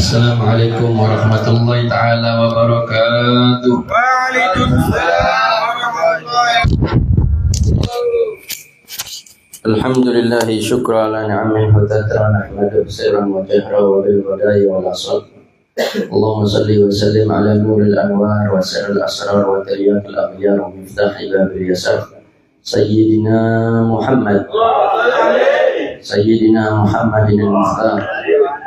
Assalamualaikum warahmatullahi ta'ala wabarakatuh. Waalaikumsalam warahmatullahi wabarakatuh. Alhamdulillahi syukra ala ni'amihi wa tatra nahmadu sirran wa jahra wa bil ghadai wal asal. Allahumma salli wa sallim ala nuril anwar wa sirril asrar wa tariyaqil aghyar wa miftahi babil yasar Sayyidina Muhammad Sayyidina Muhammadin al-Mukhtar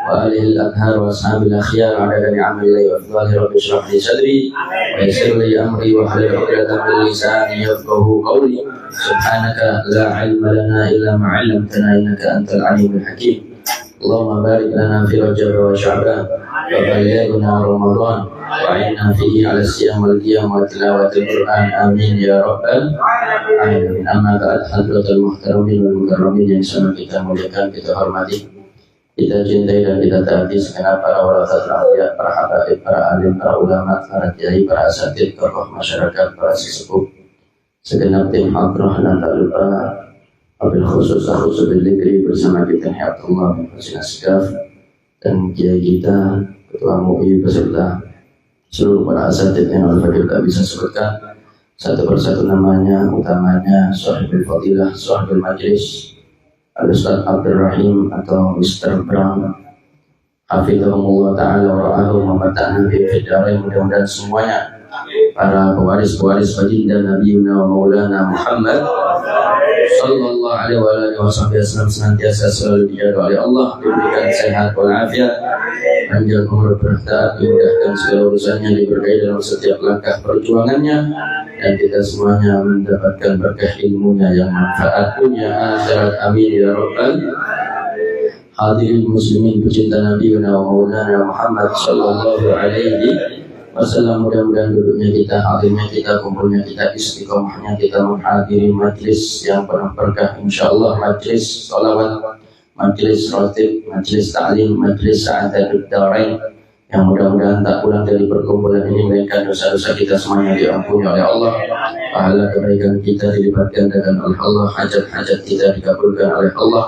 wa alihi al-adhar wa ashabil akhyar adada ni'amillahi wa afdali rabbi shrah li sadri wa yassir li amri wa halil 'uqdatam min lisani yafqahu qawli subhanaka la ilma lana illa ma 'allamtana innaka antal alimul hakim. Allahumma barik lana fi Rajab wa Sya'ban wa ballighna Ramadan wa inna fihi 'ala siyam wal qiyam wa tilawatil Qur'an amin ya rabbal alamin. Amma ba'd, hadratul muhtaramin wal mukarramin yang sama kita muliakan, kita hormati, kita cintai dan kita taati segenap para warasatul anbiya, para habaib, para alim, para ulama, para kiai, para asatidz, tokoh masyarakat, para sesepuh, segenap tim hadrah, dan tak lupa wabil khusus aku sebil dikri bersama kita Hayatullah bin Fasin Asgaf dan kiai kita, ketua MUI beserta seluruh para asatidz yang al-fakir tak bisa sebutkan satu persatu namanya, utamanya Sahibul Fadilah, Sahibul Majlis Al-Ustaz Abdul Rahim atau Mr. Brown, hafizahumullah ta'ala wa ra'ahu mamata'na bi'fidarai. Mudah-mudahan semuanya para pewaris-pewaris baginda Nabiuna wa Maulana Muhammad sallallahu alaihi wa alihi wasallam senantiasa selalu dijaga oleh Allah, diberikan sehat walafiat, panjang umur, bertaat, dimudahkan segala urusannya, diberkahi dalam setiap langkah perjuangannya, dan kita semuanya mendapatkan berkah ilmunya yang manfaat dunia akhirat amin ya rabbal hadirin muslimin pecinta Nabi wa Maulana Muhammad sallallahu alaihi wasallam. Mudah-mudahan duduknya kita, hadirnya kita, kumpulnya kita, istiqomahnya kita menghadiri majlis yang penuh berkah insyaallah, majlis sholawat, majlis rotib, majlis ta'lim, majlis sa'adatud darain, yang mudah-mudahan tak pulang dari perkumpulan ini melainkan dosa-dosa kita semuanya diampuni oleh Allah, pahala kebaikan kita dilipat gandakan oleh Allah, hajat-hajat kita dikabulkan oleh Allah,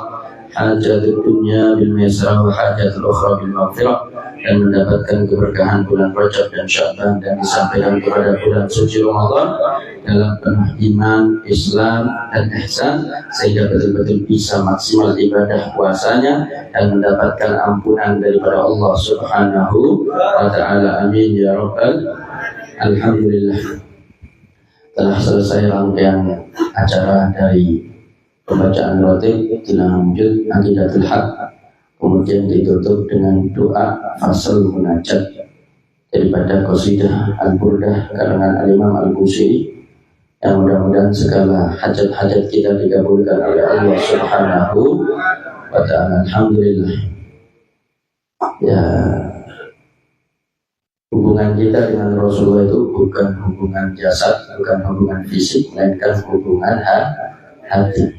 hajatul dunya bil maisarah wa hajatul ukhra bil maghfirah, dan mendapatkan keberkahan bulan Rajab dan Sya'ban, dan disampaikan kepada bulan suci Ramadan dalam penuh iman, Islam, dan ihsan, sehingga betul-betul bisa maksimal ibadah puasanya dan mendapatkan ampunan daripada Allah Subhanahu wa ta'ala amin ya rabbal. Alhamdulillah, telah selesai rangkaian acara dari pembacaan rotib, dilanjut Aqidatul Haq, kemudian ditutup dengan doa fasal munajat daripada qasidah Al-Burdah karangan Al-Imam Al-Busiri, yang mudah-mudahan segala hajat-hajat kita dikabulkan oleh Allah Subhanahu wa ta'ala. Alhamdulillah. Ya, hubungan kita dengan Rasulullah itu bukan hubungan jasad, bukan hubungan fisik, melainkan hubungan hati,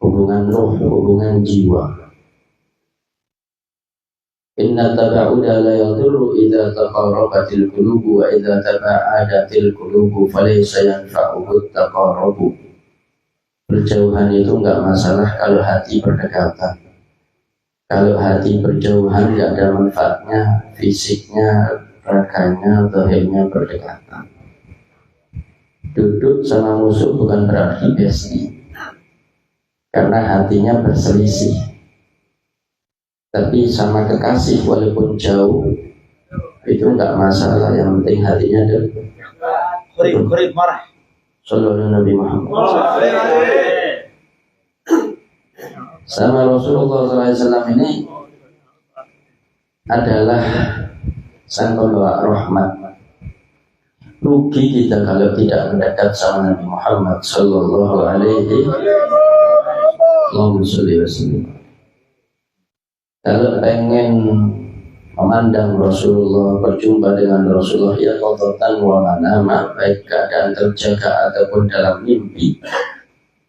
hubungan roh, hubungan jiwa. Inna taba'uda la yadurru idza taqarrabatil qulubu wa idza taba'adatil qulubu falaysa yanfa'uhu taqarrubu. Berjauhan itu enggak masalah kalau hati berdekatan. Kalau hati berjauhan enggak ada manfaatnya, fisiknya, raganya, zahirnya berdekatan. Duduk sama musuh bukan berarti bestie, karena hatinya berselisih. Tapi sama kekasih walaupun jauh itu enggak masalah, yang penting hatinya ada. Kurib marah. Sallallahu Nabi Muhammad. Sama Rasulullah SAW ini adalah sang pembawa rahmat. Rugi kita kalau tidak mendekat sama Nabi Muhammad Sallallahu Alaihi Wasallam. Kalau pengen memandang Rasulullah, berjumpa dengan Rasulullah, ya qadatan wa manama, baik keadaan terjaga ataupun dalam mimpi,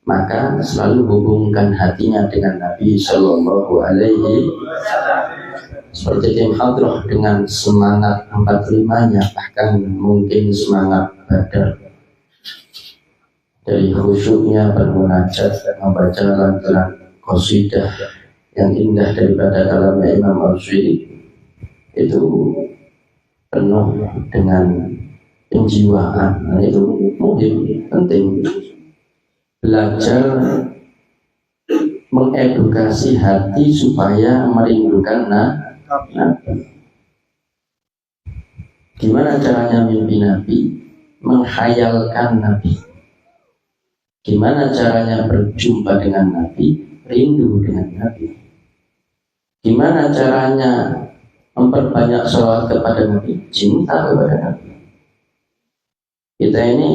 maka selalu hubungkan hatinya dengan Nabi Sallallahu Alaihi Wasallam. Seperti tim hadrah dengan semangat 45-nya, bahkan mungkin semangat Badar, dari khusyuknya bermunajat, membaca lantunan qasidah yang indah daripada kalamnya Imam Al-Busiri, itu penuh dengan penjiwaan. Nah, itu muhim, penting. Belajar mengedukasi hati supaya merindukan Nabi. Gimana caranya mimpi Nabi? Menghayalkan Nabi. Gimana caranya berjumpa dengan Nabi? Rindu dengan Nabi. Gimana caranya memperbanyak sholawat kepada Nabi? Cinta kepada Nabi. Kita ini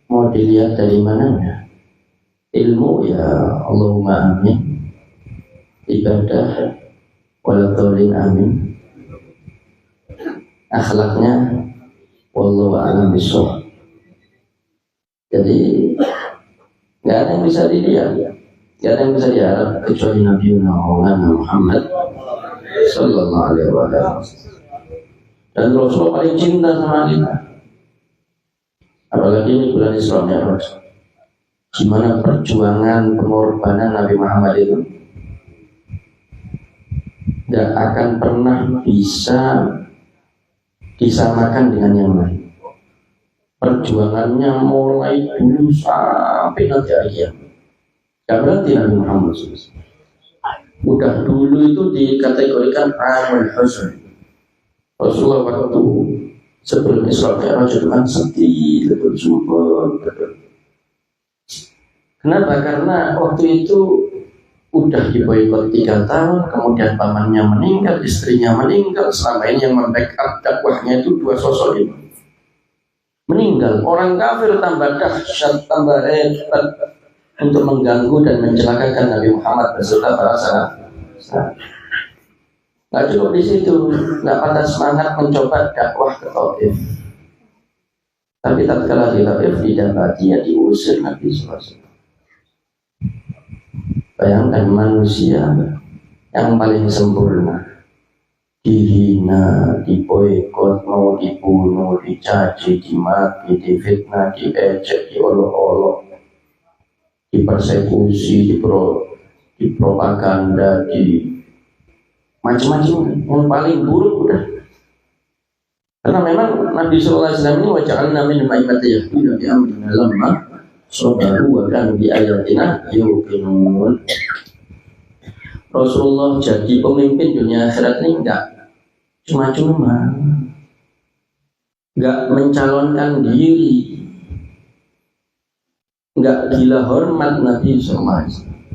mau dilihat dari mananya? Ilmu ya Allahumma amin. Ibadah waladhalin amin. Akhlaknya wallahu a'lam bishawab. Jadi nggak ada yang bisa dilihat, nggak ada yang bisa diharap kecuali Nabi Muhammad Sallallahu Alaihi Wasallam. Dan Rasulullah paling cinta sama kita. Apalagi ini bulan Isra Mi'raj. Gimana perjuangan pengorbanan Nabi Muhammad itu nggak akan pernah bisa disamakan dengan yang lain. Perjuangannya mulai dulu sampai nanti akhir. Gak berarti Nabi Muhammad SAW. Udah dulu itu dikategorikan amul huzn. Rasulullah waktu sebelum Isra Mi'raj itu kan sedih, betul subur, betul. Kenapa? Karena waktu itu udah diboikot 3 tahun, kemudian pamannya meninggal, istrinya meninggal. Selama ini yang membackup dakwahnya itu 2 sosok ini meninggal. Orang kafir tambah dahsyat, tambah hebat untuk mengganggu dan mencelakakan Nabi Muhammad beserta para sahabat. Nggak cukup di situ, nggak patah semangat mencoba dakwah ke Taif. Tapi tatkala di Taif didapati ya diusir Nabi SAW. Bayangkan manusia yang paling sempurna dihina, diboikot, mau dibunuh, dicaci, dimaki, difitnah, diejek, diolok-olok, dipersekusi, dipropaganda, di macam-macam yang paling buruk udah. Karena memang Nabi SAW ini waja'alna min ma'imati yahduna bi amrina lamma sabaru wa kanu bi ayatina yuqinun. Rasulullah jadi pemimpin dunia akhirat ini enggak cuma-cuma, enggak mencalonkan diri, enggak gila hormat Nabi SAW,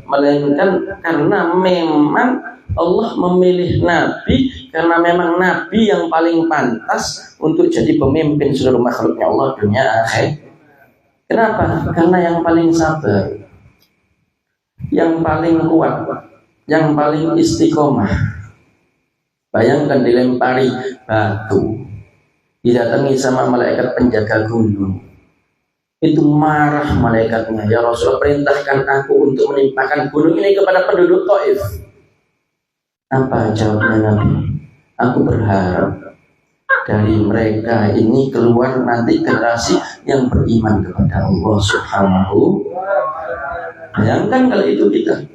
melainkan karena memang Allah memilih Nabi, karena memang Nabi yang paling pantas untuk jadi pemimpin seluruh makhluknya Allah dunia akhirat. Kenapa? Karena yang paling sabar, yang paling kuat, yang paling istiqomah. Bayangkan dilempari batu, didatangi sama malaikat penjaga gunung. Itu marah malaikatnya, ya Rasulullah perintahkan aku untuk menimpakan gunung ini kepada penduduk Taif. Apa jawabnya Nabi? Aku berharap dari mereka ini keluar nanti generasi yang beriman kepada Allah Subhanahu. Bayangkan kalau itu kita.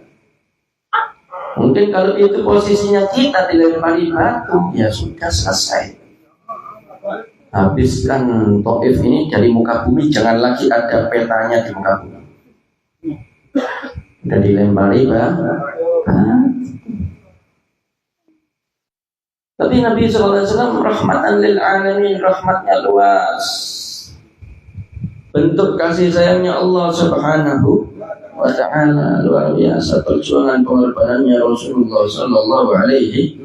Mungkin kalau itu posisinya kita dilempari batu, ya sudah selesai. Habiskan Taif ini dari muka bumi, jangan lagi ada petanya di muka bumi. Udah dilempari batu. Tapi Nabi SAW rahmatan lil alamin, rahmatnya luas. Bentuk kasih sayangnya Allah Subhanahu wa ta'ala luar biasa. Perjuangan pengorbanannya Rasulullah sallallahu alaihi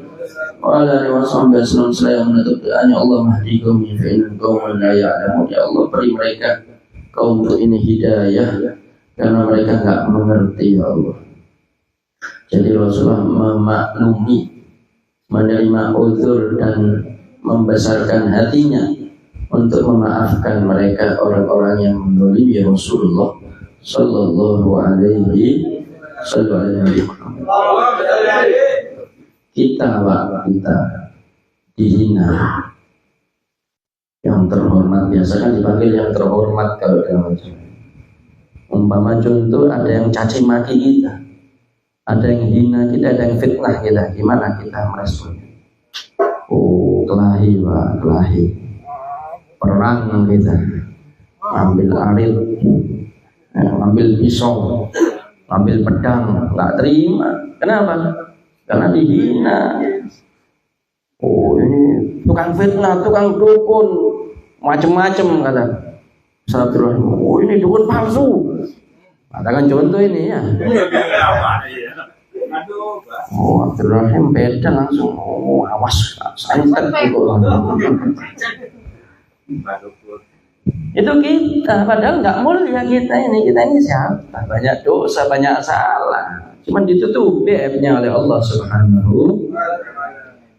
wa alihi wasallam. Saya menutup doanya, Allah mahdi qaumi fa innahum qaumun la ya'lamun. Ya Allah, beri mereka kaum ini hidayah karena mereka enggak mengerti ya Allah. Jadi Rasulullah memaklumi, menerima uzur dan membesarkan hatinya untuk memaafkan mereka orang-orang yang menzalimi Rasulullah sallallahu alaihi wasallam. Kita dihina, yang terhormat biasa kan dipanggil yang terhormat kalau dalam acara. Umpama contoh ada yang caci maki kita, ada yang hina kita, ada yang fitnah kita, gimana kita meresponnya? Oh, kelahi Pak, kelahi. Perang kita, ambil arit, ambil pisau, ambil pedang, nggak terima. Kenapa? Karena dihina. Oh, ini tukang fitnah, tukang dukun, macem-macem kata Abdurrahim. Oh, ini dukun palsu. Katakan contoh ini ya. Oh, Abdurrahim beda langsung. Oh, awas, santet itu. Itu kita, padahal nggak mulia kita ini siapa? Banyak dosa, banyak salah. Cuman ditutupi aibnya oleh Allah Subhanahu.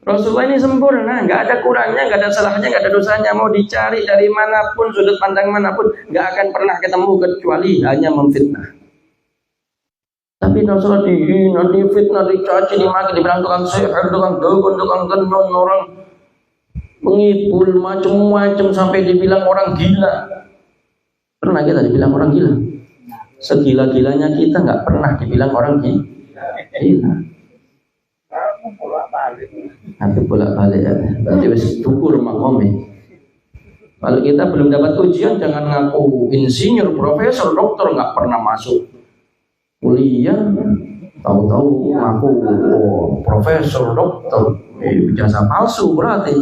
Rasulullah ini sempurna, nggak ada kurangnya, nggak ada salahnya, nggak ada dosanya. Mau dicari dari manapun, sudut pandang manapun, nggak akan pernah ketemu kecuali hanya memfitnah. Tapi Rasulullah dihina, difitnah, dicaci, dimaki, dibilang tukang sihir, tukang dukun, tukang tenun, orang pengibul, macam-macam, sampai dibilang orang gila. Pernah kita dibilang orang gila? Segila-gilanya kita nggak pernah dibilang orang gila. Nanti bolak-balik ya. Nanti wis tukur makomnya. Kalau kita belum dapat ujian, jangan ngaku insinyur, profesor, dokter, nggak pernah masuk kuliah, tahu-tahu ngaku profesor, dokter, jasa palsu berarti.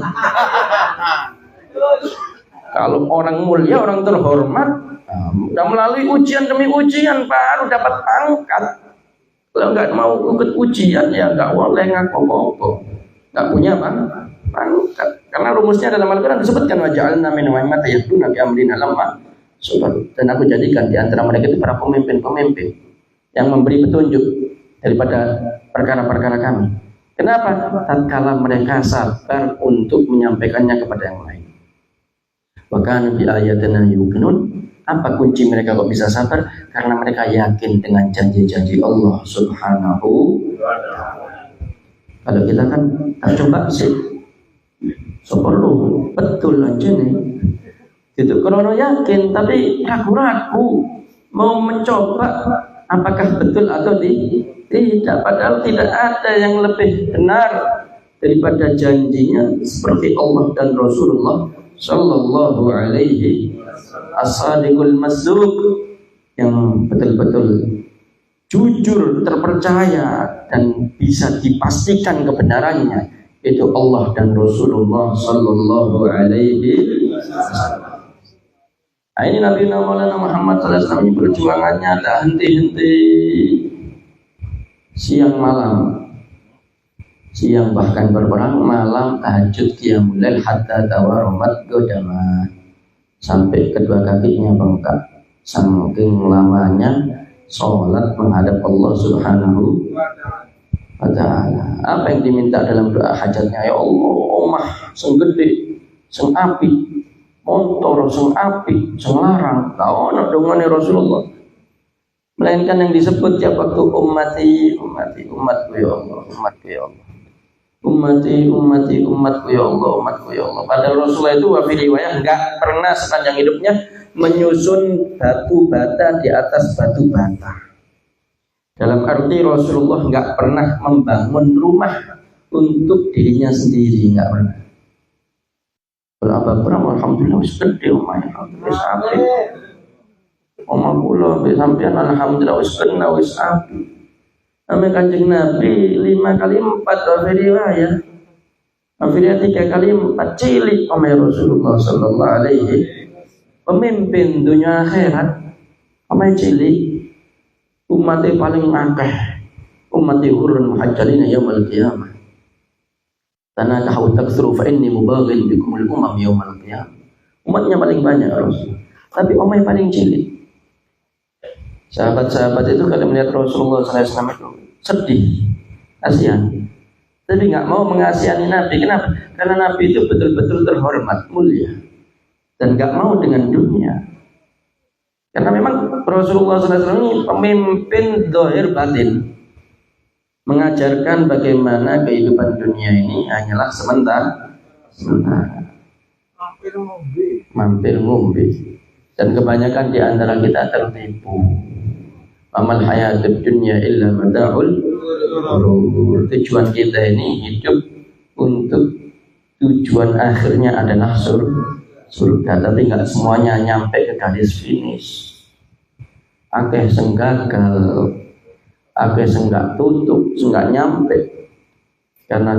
Kalau orang mulia, orang terhormat, udah melalui ujian demi ujian baru dapat pangkat. Kalau nggak mau ikut ujian ya nggak boleh ngaku-ngaku, nggak punya pangkat. Karena rumusnya dalam Al-Quran disebutkan waja'alna min ummati yahduna bi amrina lamma sabaru. Dan aku jadikan di antara mereka itu para pemimpin-pemimpin yang memberi petunjuk daripada perkara-perkara kami. Kenapa? Tatkala mereka sabar untuk menyampaikannya kepada yang lain. Bahkan di ayatina yuqinun. Apa kunci mereka kok bisa sabar? Karena mereka yakin dengan janji-janji Allah Subhanahu wa ta'ala. Kalau kita kan coba sih, perlu betul aja nih. Itu karena yakin tapi ragu-ragu mau mencoba apakah betul atau tidak. Padahal tidak ada yang lebih benar daripada janjinya seperti Allah dan Rasulullah Sallallahu Alaihi As-Sadiqul Masduq, yang betul-betul jujur, terpercaya dan bisa dipastikan kebenarannya, itu Allah dan Rasulullah Sallallahu Alaihi Wasallam. Nah, ini Nabi Maulana Muhammad SAW ini perjuangannya ada henti-henti, siang malam, siang bahkan berperang, malam tahajud qiyamul lail hatta tawarramat qadamah, sampai kedua kakinya bengkak, saking lamanya sholat menghadap Allah Subhanahu wa ta'ala. Apa yang diminta dalam doa hajatnya? Ya Allah, omah sing gede, sing api, motor sing api, sing larang, kau nak dongane Rasulullah. Melainkan yang disebut tiap waktu ummati, umatku ya Allah, umatku ya Allah. Ummati, umatku ya Allah, umatku ya Allah. Padahal Rasulullah itu wafil riwayah enggak pernah sepanjang hidupnya menyusun batu bata di atas batu bata. Dalam arti Rasulullah enggak pernah membangun rumah untuk dirinya sendiri, enggak pernah. Kalau abang alhamdulillah wis gede omahnya, wis apik. Omah kula mbek sampeyan alhamdulillah wis kena wis apik. Ame Kanjeng Nabi 5 kali 4 wafil riwayah. Wafilnya 3 kali 4 cilik omah Rasulullah Sallallahu Alaihi. Pemimpin dunia akhirat omah cilik. Umatnya paling akeh, umatnya hurun muhajjalina yaumil qiyamah. Tanah tahu taksuru fa inni mubaghin bikumul umam yaumil qiyamah. Umatnya paling banyak Rasul, tapi omah paling cilik. Sahabat-sahabat itu kalau melihat Rasulullah SAW itu sedih, kasihan, tapi nggak mau mengasihani Nabi. Kenapa? Karena Nabi itu betul-betul terhormat, mulia, dan nggak mau dengan dunia. Karena memang Rasulullah SAW ini pemimpin zahir batin, mengajarkan bagaimana kehidupan dunia ini hanyalah sementara, mampir ngombe, dan kebanyakan di antara kita tertipu. Amal hayatud dunya illa mata'ul ghurur. Tujuan kita ini hidup untuk tujuan akhirnya adalah surga, tapi nggak semuanya nyampe ke garis finish. Akeh sing gagal, akeh sing nggak tutup, sing nggak nyampe karena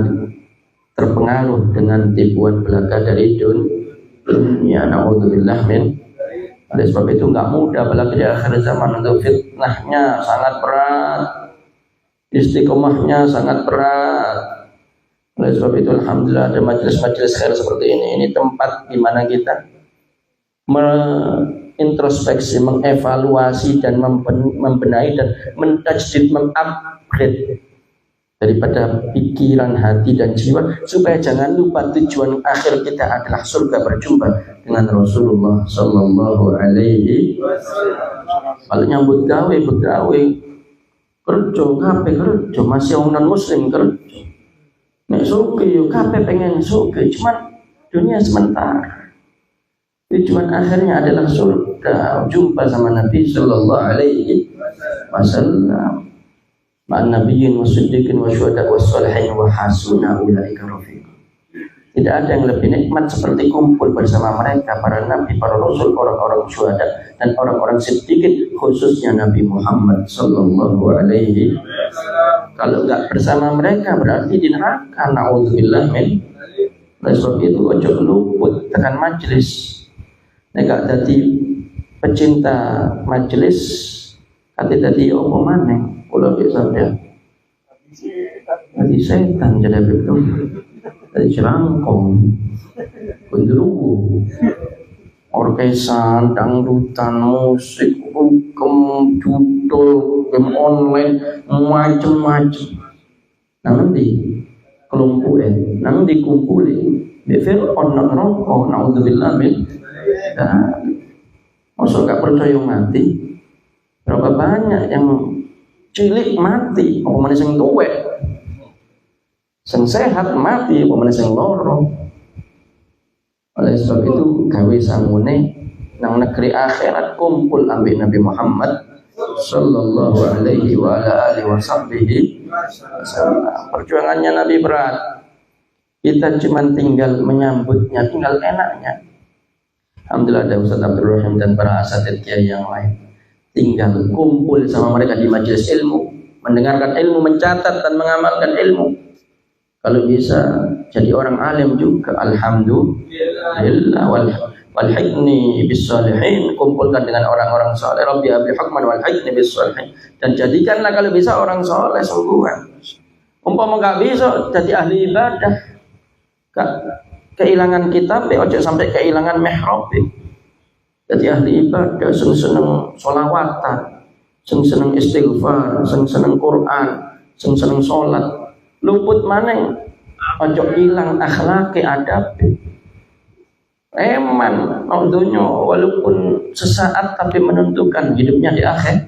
terpengaruh dengan tipuan belaka dari dunia. Naudzubillah min. Oleh sebab itu nggak mudah apalagi di akhir zaman, untuk fitnahnya sangat berat, istiqomahnya sangat berat. Oleh sebab itu alhamdulillah ada majelis-majelis khair seperti ini. Ini tempat di mana kita introspeksi, mengevaluasi dan membenahi dan mentajdid, mengupgrade daripada pikiran, hati dan jiwa, supaya jangan lupa tujuan akhir kita adalah surga, berjumpa dengan Rasulullah sallallahu alaihi wasallam. Kalau nyambut gawe kerja kabeh kerja, masih orang non muslim kerja. Nek suke yo kabeh pengen suke, cuman dunia sementara. Tujuan akhirnya adalah surga, jumpa sama Nabi sallallahu alaihi wasallam. Ma'an nabiyyin wasiddiqin wasyuhada wassalihin wa hasuna ulaika rafiqa. Tidak ada yang lebih nikmat seperti kumpul bersama mereka, para nabi, para rasul, orang-orang syuhada dan orang-orang siddiqin, khususnya Nabi Muhammad sallallahu alaihi wasallam. Kalau enggak bersama mereka berarti di neraka. Nauzubillah min. Oleh sebab itu ojo luput tekan majelis. Nek dadi pecinta majelis, kate dadi opo maneh? Kalau bisa ya, jadi setan jadi betul, jadi cerangkong, gendruwo, orkesan, dangdutan, musik, hukum, judul, game online, macam-macam. Nanti kelompoknya, nanti dikumpulin, befir orang rokok, naudzubillah min. Masuk gak percaya mati, berapa banyak yang cilik mati, apa mana sing tuwek, sing sehat mati, apa mana sing loro. Oleh sebab itu gawe sangune nang negeri akhirat kumpul ambek Nabi Muhammad sallallahu alaihi wa ala alihi wasallam. Perjuangannya Nabi berat. Kita cuma tinggal menyambutnya, tinggal enaknya. Alhamdulillah ada Ustaz Abdul Rahim dan para asatidz kiai yang lain. Tinggal kumpul sama mereka di majelis ilmu, mendengarkan ilmu, mencatat dan mengamalkan ilmu. Kalau bisa jadi orang alim juga, alhamdulillah. Wal hikni bis salihin, kumpulkan dengan orang-orang saleh. Rabbi habli hukman wal hikni bis salihin, dan jadikanlah kalau bisa orang saleh sungguhan. Umpama enggak bisa jadi ahli ibadah, kehilangan kitab, ojo sampai kehilangan mihrab. Jadi ahli ibadah, seneng sholawatan, seneng istighfar, seneng Quran, seneng sholat. Luput mana? Ojo hilang akhlaki, adab. Eman, dunia walaupun sesaat tapi menentukan hidupnya di akhirat.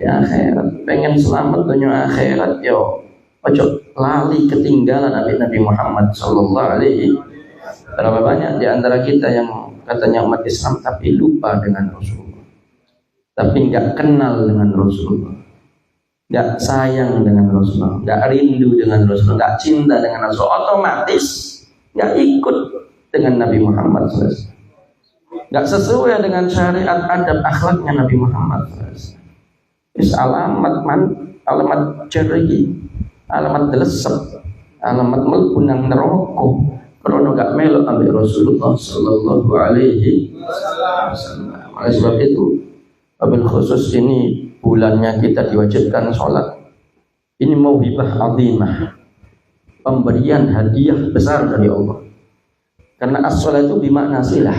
Di akhirat, pengen selamat dunia akhirat, yo ojo lali ketinggalan Nabi Muhammad sallallahu alaihi. Berapa banyak di antara kita yang katanya umat Islam tapi lupa dengan Rasulullah, tapi nggak kenal dengan Rasulullah, nggak sayang dengan Rasulullah, nggak rindu dengan Rasulullah, nggak cinta dengan Rasulullah, otomatis nggak ikut dengan Nabi Muhammad SAW, nggak sesuai dengan syariat adab akhlaknya Nabi Muhammad SAW. Is alamat cerigi, alamat delesep, alamat melpunang neraka. Kalau gak melok ambil Rasulullah sallallahu alaihi wasallam. Oleh sebab itu, wabil khusus ini bulannya kita diwajibkan sholat. Ini mauhibah azimah, pemberian hadiah besar dari Allah. Karena as-sholat itu bimakna silah.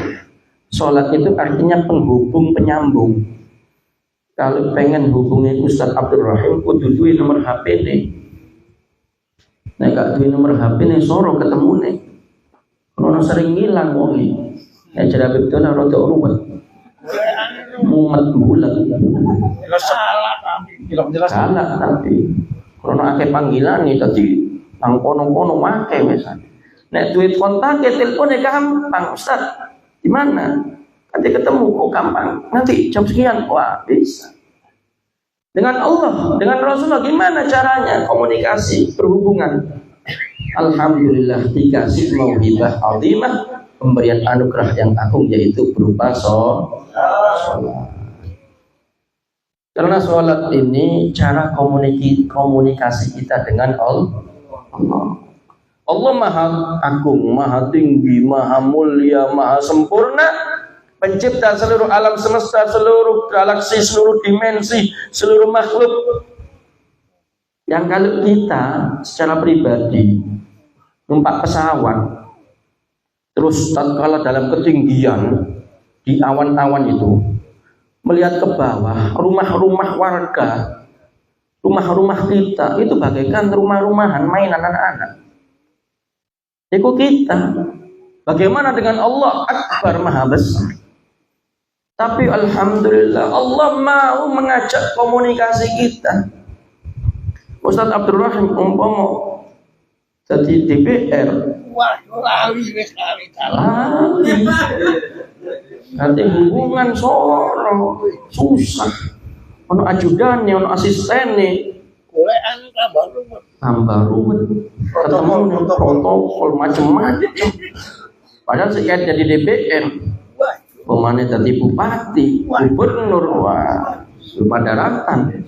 Sholat itu artinya penghubung, penyambung. Kalau pengen hubungi Ustaz Abdul Rahim, kudu duwe nomor HP nih. Nek gak duwe nomor HP nih, soro ketemu nih. Kalau sering ngilang wongi, ya jadi betul lah roda ruwet, mumet bulat. Salah tapi kalau akeh panggilan nih tadi angkono-kono make misalnya. Nek duit kontak ya teleponnya gampang, Ustaz. Di mana? Nanti ketemu kok gampang. Nanti jam sekian, wah bisa. Dengan Allah, dengan Rasulullah gimana caranya komunikasi, berhubungan? Alhamdulillah dikasih mauhibah azimah, pemberian anugerah yang agung, yaitu berupa sholat. Karena sholat ini cara komunikasi kita dengan Allah. Allah maha agung, maha tinggi, maha mulia, maha sempurna, pencipta seluruh alam semesta, seluruh galaksi, seluruh dimensi, seluruh makhluk. Yang kalau kita secara pribadi numpak pesawat, terus tatkala dalam ketinggian di awan-awan itu melihat ke bawah rumah-rumah warga, rumah-rumah kita itu bagaikan rumah-rumahan mainan anak-anak. Itu kita. Bagaimana dengan Allah Akbar, Maha Besar. Tapi alhamdulillah Allah mau mengajak komunikasi kita. Ustaz Abdul Rahim umpama jadi DPR. Wah, lali sekali. Nanti hubungan soro susah. Ono ajudannya, ono asistennya. Golekan tambah rumit. Ketemu protokol macam-macam. Padahal sekian jadi DPR, pemane jadi bupati, gubernur, wah, sumpah daratan.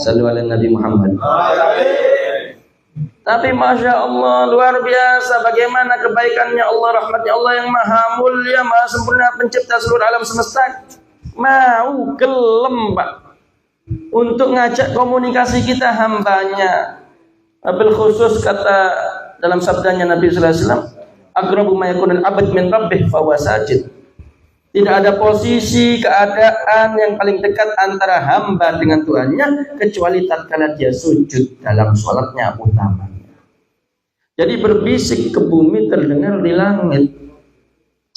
Sallu ala Nabi Muhammad. Tapi Masya Allah, luar biasa bagaimana kebaikannya Allah, rahmatnya Allah yang maha mulia, maha sempurna, pencipta seluruh alam semesta, mau gelem Pak untuk ngajak komunikasi kita hambanya. Abil khusus kata dalam sabdanya Nabi sallallahu alaihi wasallam, aqrabu ma yakunul abd min rabbih fa huwa sajid. Tidak ada posisi keadaan yang paling dekat antara hamba dengan Tuhannya kecuali tatkala dia sujud dalam sholatnya utamanya. Jadi berbisik ke bumi terdengar di langit.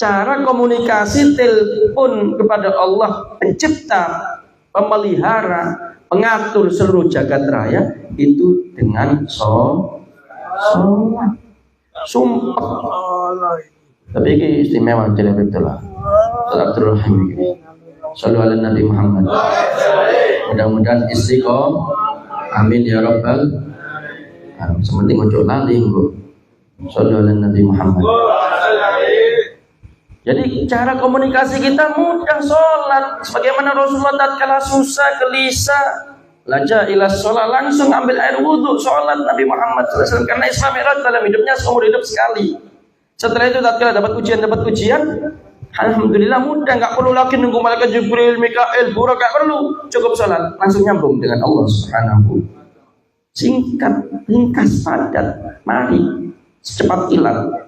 Cara komunikasi telepon kepada Allah pencipta, pemelihara, pengatur seluruh jagat raya itu dengan sholat. Sumpah. Tapi ini istimewa jadi betul lah. Abdul Rahim ini. Sallu ala Nabi Muhammad. Mudah-mudahan istiqomah. Amin ya rabbal. Sementing ojo lali engko. Sallu ala Nabi Muhammad. Jadi cara komunikasi kita mudah, sholat. Sebagaimana Rasulullah tatkala susah, gelisah, laja ila sholat, langsung ambil air wudhu, sholat Nabi Muhammad SAW. Karena Isra Mi'raj dalam hidupnya seumur hidup sekali. Setelah itu tatkala dapat ujian, alhamdulillah mudah, nggak perlu lagi nunggu malaikat Jibril, Mikael, Burak, nggak perlu, cukup sholat, langsung nyambung dengan Allah Subhanahu. Singkat, ringkas, padat, mari secepat kilat.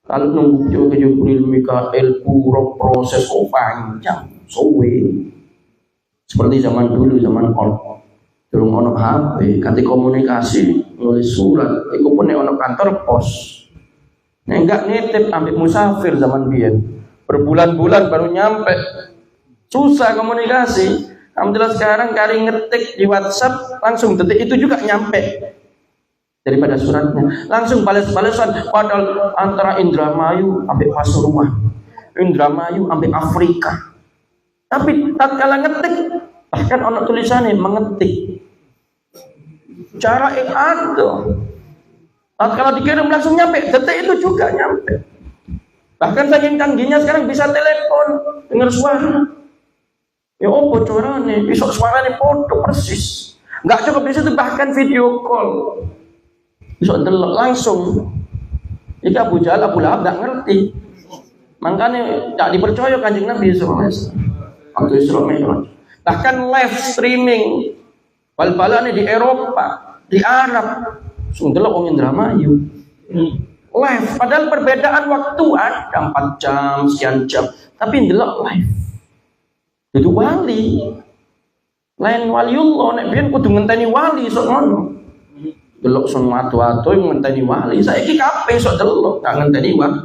Kalau nunggu Jibril, Mikael, Burak, proses kok panjang, suwe. Seperti zaman dulu, zaman durung ono HP, kanti komunikasi, nulis surat, itu pun ono kantor pos. Nah, enggak nitip ambil musafir zaman biyen. Berbulan-bulan baru nyampe. Susah komunikasi. Alhamdulillah sekarang kali ngetik di WhatsApp langsung detik itu juga nyampe. Daripada suratnya. Langsung bales-balesan padahal antara Indramayu sampai Pasuruan. Indramayu sampai Afrika. Tapi tatkala ngetik bahkan ono tulisannya mengetik. Cara yang ada. Kalau dikirim langsung nyampe, detik itu juga nyampe. Bahkan saking canggihnya sekarang bisa telepon, dengar suara. Ya apa caranya? Besok suaranya foto persis. Nggak cukup di situ, bahkan video call. Besok delok langsung. Jika Abu Jahal, Abu Lahab nggak ngerti. Makanya tak dipercaya Kanjeng Nabi SAW. Waktu Isra Mi'raj. Bahkan live streaming. Bal-balannya di Eropa, di Arab. Sungguh wong Indramayu live, padahal perbedaan waktu ada 4 jam, sekian jam, tapi ndelok live. Itu wali. Lain waliullah nek biyen kudu ngenteni wali sok ngono. Delok son watu-watu ngenteni wali, saiki kabeh sok delok gak ngenteni wali.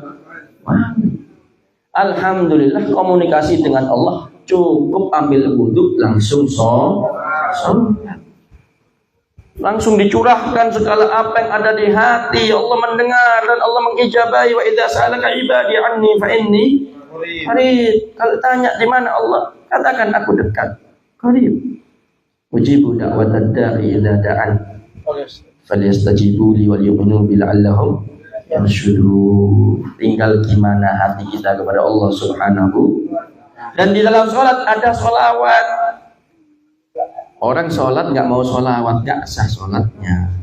Alhamdulillah komunikasi dengan Allah cukup ambil wudhu langsung sholat. Langsung dicurahkan segala apa yang ada di hati. Allah mendengar dan Allah mengijabahi. Wa idza sa'alaka ibadi anni fa inni qarib. Kalau tanya di mana Allah, katakan aku dekat. Qarib. Ujibu da'watad da'i idza da'an. falyastajibu li wal yu'minu bi la'allahum yarshudun. Tinggal gimana hati kita kepada Allah Subhanahu. Dan di dalam sholat ada sholawat. Orang sholat nggak mau sholawat nggak sah sholatnya.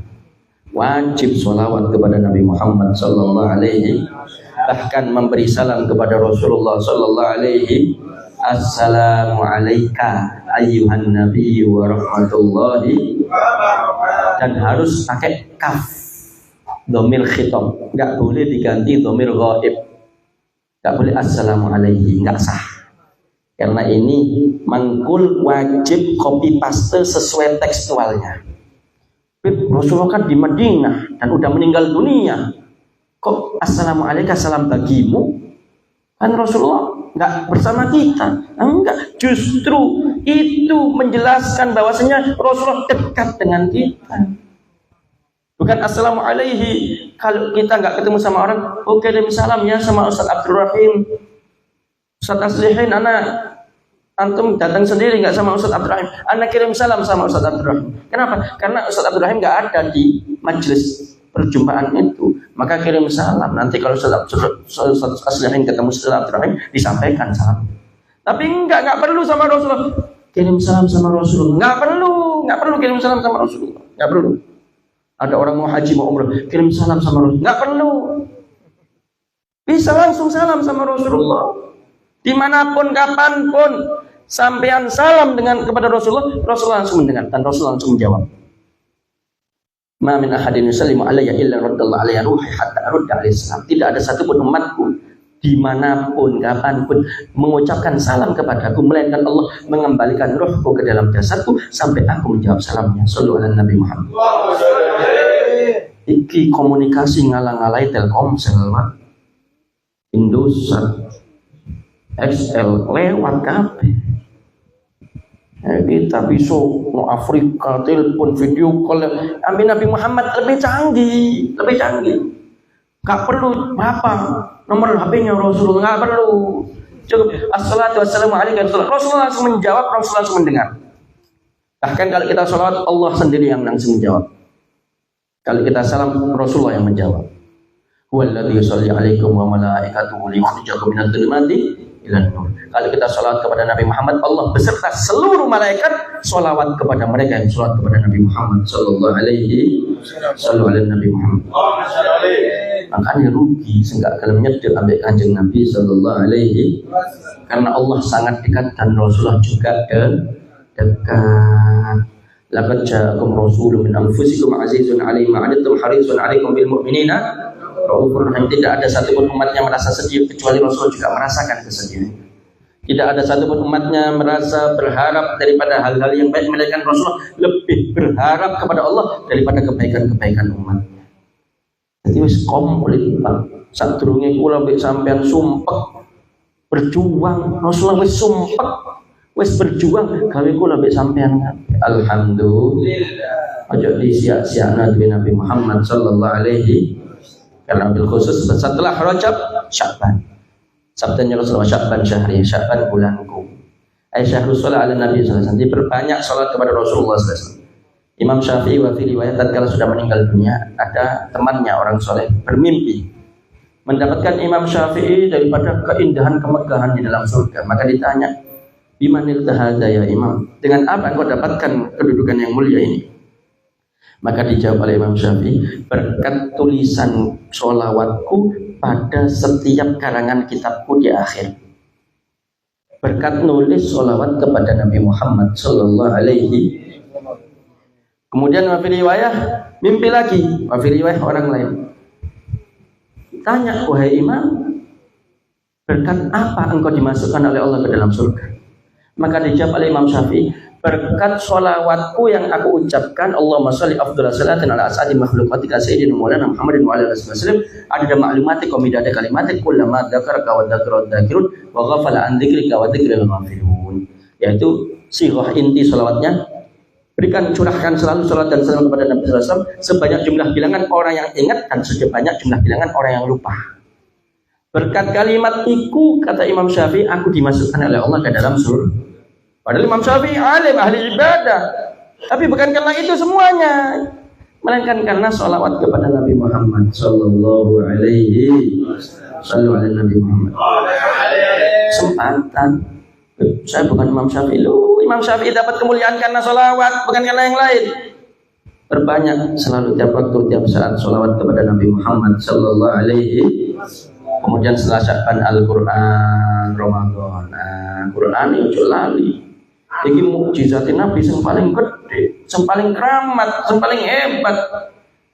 Wajib sholawat kepada Nabi Muhammad sallallahu alaihi, bahkan memberi salam kepada Rasulullah sallallahu alaihi. Assalamu alayka ayyuhan nabiyyu wa rahmatullahi, dan harus pakai kaf, dhamir khitab, nggak boleh diganti dhamir ghaib, nggak boleh assalamu alaihi, nggak sah. Karena ini mangkul wajib copy paste sesuai tekstualnya. Rasulullah kan di Madinah dan udah meninggal dunia, kok assalamu alayka salam bagimu? Kan Rasulullah nggak bersama kita. Enggak, justru itu menjelaskan bahwasanya Rasulullah dekat dengan kita. Bukan assalamu alaihi. Kalau kita nggak ketemu sama orang, oh kirim salam ya sama Ustaz Abdul Rahim, Ustaz Aslihin, anak antum datang sendiri nggak sama Ustaz Abdul Rahim, anak kirim salam sama Ustaz Abdul Rahim. Kenapa? Karena Ustaz Abdul Rahim nggak ada di majelis perjumpaan itu, maka kirim salam. Nanti kalau Ustaz Aslihin ketemu Ustaz Abdul Rahim, disampaikan salam. Tapi nggak perlu sama Rasulullah kirim salam sama Rasulullah, nggak perlu kirim salam sama Rasulullah, nggak perlu. Ada orang mau haji mau umrah, kirim salam sama Rasulullah, nggak perlu. Bisa langsung salam sama Rasulullah, dimanapun kapanpun. Sampean salam kepada Rasulullah, Rasulullah langsung mendengar dan Rasulullah langsung menjawab. Ma min ahadin yusallimu alayya illa raddallahu alayya ruhi hatta arudda alaihi salam. Tidak ada satupun umatku dimanapun kapanpun mengucapkan salam kepadaku, melainkan Allah mengembalikan rohku ke dalam jasadku sampai aku menjawab salamnya. Shallu ala Nabi Muhammad. Iki komunikasi ngalang-alai Telkomsel, Indosat, XL lewat kabeh. Kita bisa mau Afrika telepon video call. Ambil Nabi Muhammad lebih canggih. Gak perlu berapa nomor HP-nya Rasulullah, gak perlu. Cukup assalatu wassalamu alaikum. Rasulullah langsung menjawab, Rasulullah langsung mendengar. Bahkan kalau kita salawat, Allah sendiri yang langsung menjawab. Kalau kita salam, Rasulullah yang menjawab. Huwallazi yusalli alaikum wa malaikatuhu liyukhrijakum minadh dhulumati ilan nur. Kalau kita salawat kepada Nabi Muhammad, Allah beserta seluruh malaikat salawat kepada mereka yang salawat kepada Nabi Muhammad sallallahu alaihi wasallam. Nabi Muhammad. Makanya rugi senggak kalau nyedek ambek Kanjeng Nabi sallallahu alaihi, karena Allah sangat dekat dan Rasulullah juga dekat. Laqad ja'akum rasulun min anfusikum azizun 'alaihi ma 'anittum harisun 'alaikum bil mu'minina raufur rahim. Tidak ada satupun umatnya merasa sedih kecuali Rasul juga merasakan kesedihan. Tidak ada satupun umatnya merasa berharap daripada hal-hal yang baik, melainkan Rasulullah lebih berharap kepada Allah daripada kebaikan-kebaikan umatnya. Jadi wis komplit Pak. Sadurunge kula mbek sampean sumpek berjuang, Rasulullah wis sumpek, wis berjuang gawe kula mbek sampean. Alhamdulillah. Aja disia-siana duwe Nabi Muhammad sallallahu alaihi. Karena bil khusus setelah Rajab, Sya'ban. Sabdanya Rasulullah, Sya'ban syahri, Sya'ban bulanku. Aisyah Rasulullah ala Nabi sallallahu alaihi wasallam. Diperbanyak salat kepada Rasulullah sallallahu alaihi wasallam. Imam Syafi'i wa fi riwayat tatkala sudah meninggal dunia, ada temannya orang soleh bermimpi mendapatkan Imam Syafi'i daripada keindahan kemegahan di dalam surga. Maka ditanya, bimanil tahada ya Imam, dengan apa engkau dapatkan kedudukan yang mulia ini? Maka dijawab oleh Imam Syafi'i, berkat tulisan sholawatku pada setiap karangan kitabku di akhir, berkat nulis sholawat kepada Nabi Muhammad sallallahu alaihi. Kemudian wafi riwayah mimpi lagi, wafi riwayah orang lain tanya, wahai Imam, berkat apa engkau dimasukkan oleh Allah ke dalam surga? Maka dijawab oleh Imam Syafi'i, berkat sholawatku yang aku ucapkan, Allahumma sholli afdhala salatin ala as'adi makhluqatika sayyidina maulana Muhammadin wa ala alihi wasallam, ada maklumatik wa midada kalimatik kullama dzakaraka wa dzakara dzakirun wa ghafala an dzikrika wa dzikril ghafilun. Yaitu sirah inti sholawatnya, berikan curahkan selalu salat dan salam kepada Nabi sallallahu alaihi wasallam sebanyak jumlah bilangan orang yang ingat dan sebanyak jumlah bilangan orang yang lupa. Berkat kalimat itu, kata Imam Syafi'i, aku dimasukkan oleh Allah ke dalam surga. Padahal Imam Syafi'i alim, ahli ibadah. Tapi bukan karena itu semuanya. melainkan karena sholawat kepada Nabi Muhammad sallallahu alaihi wasallam. Nabi Muhammad kesempatan. Saya bukan Imam Syafi'i. Imam Syafi'i dapat kemuliaan karena sholawat, bukan karena yang lain. Berbanyak selalu tiap waktu, tiap saat sholawat kepada Nabi Muhammad sallallahu alaihi. Kemudian setelah Sya'ban Al-Quran Ramadan. Quran itu lali. Ini mukjizat Nabi yang paling gede, yang paling keramat, yang paling hebat.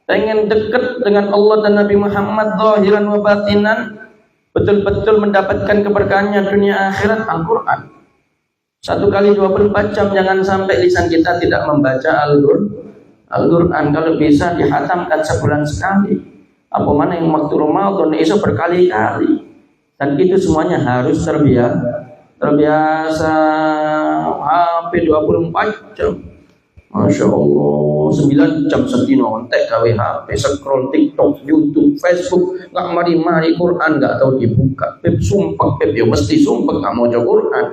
Pengen dekat dengan Allah dan Nabi Muhammad zahiran wa batinan, betul-betul mendapatkan keberkahannya dunia akhirat, Al-Quran. 1 kali 24 jam, jangan sampai lisan kita tidak membaca Al-Quran. Kalau bisa dihatamkan sebulan sekali. Apa mana yang waktu Ramadan itu berkali-kali. Dan itu semuanya harus terbiasa. HP 24 jam. Masya Allah, 9 jam sedino entek gawe HP, scroll TikTok, YouTube, Facebook, nggak mari-mari Quran nggak tahu dibuka. Pep sumpah, Pep ya mesti sumpah nggak mau baca Quran.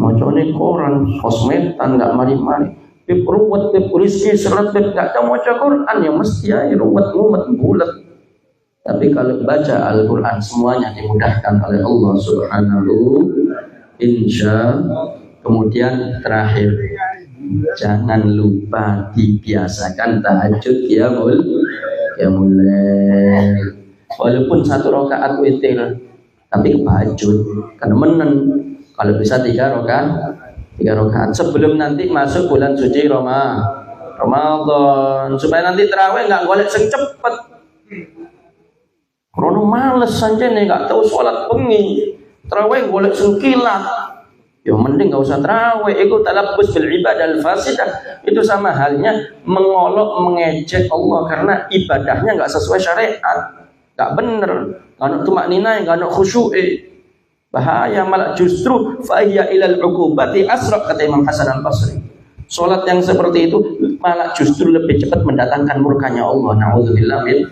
Mau koran, sosmedan nggak mari-mari. Pep ruwet, Pep rizki seret, Pep nggak tahu baca Quran ya mesti aja ruwet ngumet bulat. Tapi kalau baca Al-Quran semuanya dimudahkan oleh Allah Subhanahu. Insya. Kemudian terakhir, jangan lupa dibiasakan tahajud ya mulai. Walaupun 1 rakaat witir, tapi kebajut karena menen. Kalau bisa 3 rakaat sebelum nanti masuk bulan suci Ramadan, supaya nanti tarawih nggak golek sing cepet. Krono males saja nih, nggak tahu sholat bengi, tarawih golek sing kilat. Ya mending nggak usah tarawih. Itu talabbus bil ibadah al fasidah. Itu sama halnya mengolok mengejek Allah karena ibadahnya nggak sesuai syariat, nggak bener, nggak ada tumakninah, nggak ada khusyuk. Bahaya, malah justru fa'iyya ilal uqubati asraq, kata Imam Hasan al-Basri. Salat yang seperti itu malah justru lebih cepat mendatangkan murkanya Allah. Na'udzubillah min.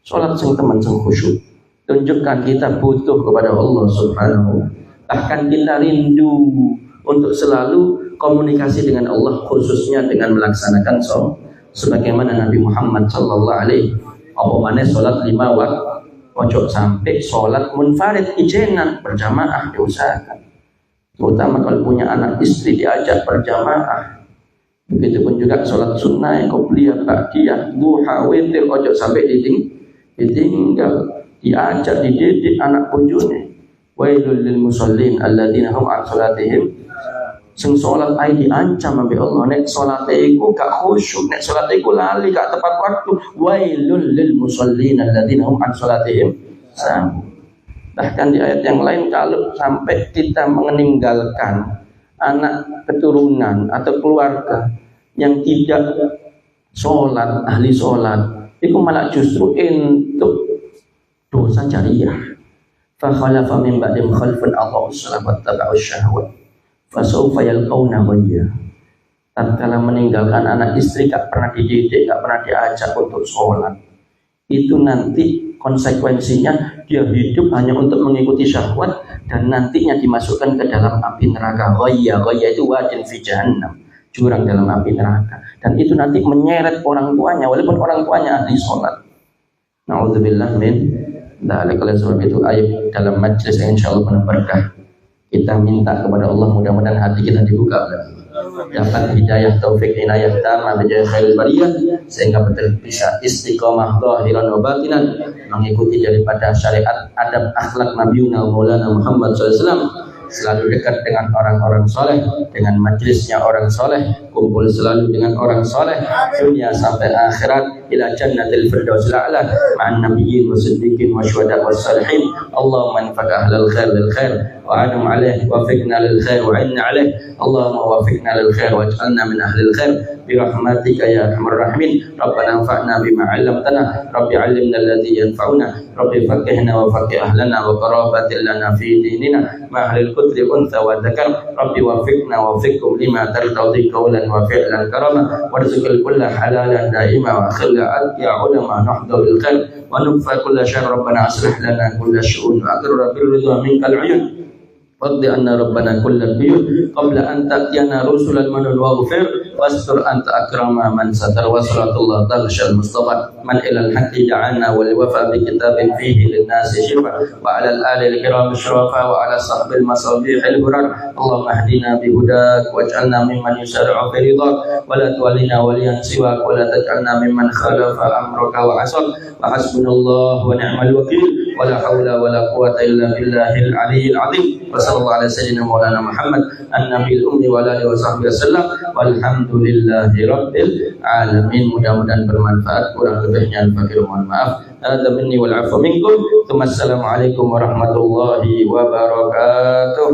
Salat sing teman sing khusyuk. Tunjukkan kita butuh kepada Allah Subhanahu. Bahkan kita rindu untuk selalu komunikasi dengan Allah, khususnya dengan melaksanakan sholat sebagaimana Nabi Muhammad sallallahu alaihi wasallam. Salat 5 waktu. Ojo sampai sholat munfarid ijenan, berjamaah diusahakan. Terutama kalau punya anak istri diajak berjamaah. Begitupun juga sholat sunnah, qobliyah, ba'diyah, duha, witir, ojo sampai ditinggal. Diajak, dididik anak bojone. Wailul lil musallin alladzina hum an sholatihim. Sing sholat ay diancam sampai Allah. Nek sholat iku gak khusyuk, nek sholat iku lali gak tepat waktu. Wailul lil musallin alladzina hum an sholatihim. Bahkan di ayat yang lain, kalau sampai kita meninggalkan anak keturunan atau keluarga yang tidak sholat, ahli sholat, itu malah justru untuk dosa jariyah. Fa khalafa min ba'dihim khalfun adha'us shalah wattaba'us syahwat fasawfa yalqawna ghayya. Tatkala meninggalkan anak istri, gak pernah dididik, gak pernah diajak untuk sholat, itu nanti konsekuensinya dia hidup hanya untuk mengikuti syahwat dan nantinya dimasukkan ke dalam api neraka. Ghayya itu wadin fi jahannam, jurang dalam api neraka. Dan itu nanti menyeret orang tuanya walaupun orang tuanya ahli sholat. Na'udzubillah min dzalik. Oleh sebab itu ayo dalam majlis yang insyaallah penuh berkah kita minta kepada Allah, mudah-mudahan hati kita dibuka dapat hidayah, taufik, inayah tamah bijaya khairul bariyah, sehingga betul bisa istiqomah zahiran wa batinan mengikuti daripada syariat, adab, akhlak Nabiuna Maulana Muhammad SAW. Selalu dekat dengan orang-orang soleh, dengan majlisnya orang soleh, kumpul selalu dengan orang soleh, dunia sampai akhirat, ila jannatil firdausil a'la ma'an nabiyyin wa siddiqin wa syuhada wa salihin. Allahumma anfaq ahlal khair lil khair wa anum alaih wa fiqna lil khair wa inna alaih. Allahumma wafiqna lil khair wa ij'alna min ahlil khair birahmatika ya arhamar rahimin. Rabbana anfa'na bima 'allamtana, rabbi 'allimna alladhi yanfa'una, rabbi faqihna wa faqih ahlana wa qarabatil lana fi dinina ma ahlil qudri untha wa dzakar. Rabbi wafiqna wa wafiqkum lima tardadi qawlan wa fi'lan karama warzuqil kulla halalan daima wa khilla ya ulama nahdu bil khair wa nukfa kulla syarr. Rabbana aslih lana kulla syu'un wa aqirra bil ridha minkal 'uyun Wardi anna rabbana kullal biyut qabla an ta'tiyana rusulan manun waghfir wastur anta akrama man satar wa salatullah talshal mustafa man ilal haqqi da'ana wal wafa bi kitabin fihi lin nasi shifa wa ala al ali al kiram syarafa wa ala sahbil masabih al burar Allahumma hdina bi hudak waj'alna mimman yusari'u fi ridha wa la tuwallina waliyan siwak wa la taj'alna mimman khalafa amraka wa asal wa hasbunallahu wa ni'mal wakil wa la hawla wa la quwwata illa billahil aliyyil azim wa sallallahu ala sayyidina maulana Muhammad an-nabiyil ummi wa alihi wa sahbihi wasallam walhamdulillahi rabbil alamin. Mudah-mudahan bermanfaat, kurang lebihnya al-fakir mohon maaf. Hadza minni wal 'afwu minkum. Assalamualaikum warahmatullahi wabarakatuh.